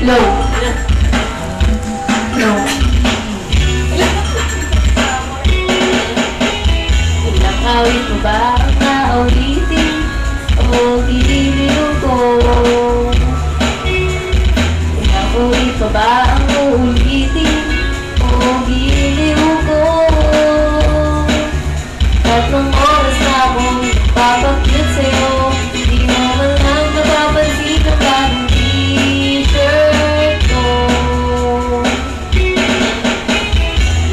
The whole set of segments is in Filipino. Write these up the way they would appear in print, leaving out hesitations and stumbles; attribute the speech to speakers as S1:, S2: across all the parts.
S1: Low. Low. Ilang awit mo ba ang naulitin o gililiw ko? Ilang ulit pa ba ang uulitin o giliw ko? Tatlong oras na akong nagpapakyut sa'yo, di mo man lang napapansin ang bagong t-shirt ko.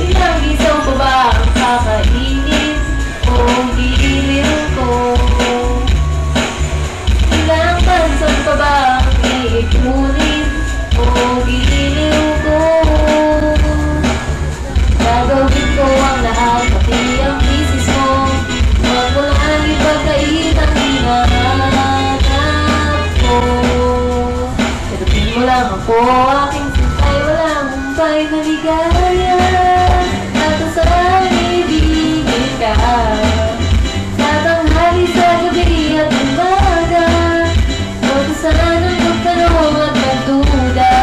S1: Ilang isaw pa ba ang kakainin o giliw ko? Ilang pansan pa ba ang iikunin o giliw ko? Gagawin ko ang lahat, pati ang misis mo. Huwag mo lang ipagkait ang hinahanap ko. Sagutin mo lang ako, aking sintay, walang humpay na ligaya. At ang ibigin ka sa tanghali, sa gabi at umaga. Huwag ka sanang magtanong at magduda,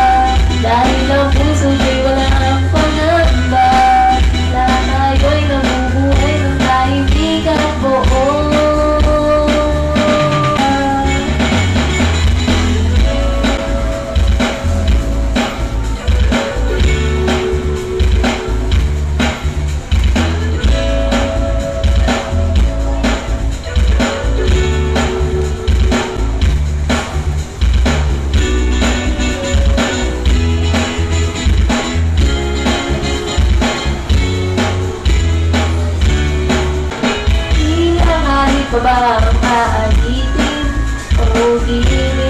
S1: dahil ang puso ko'y walang pangamba. Lahat tayo'y nabubuhay ng tahimik at buo. Pa ba ang aagitin o giliw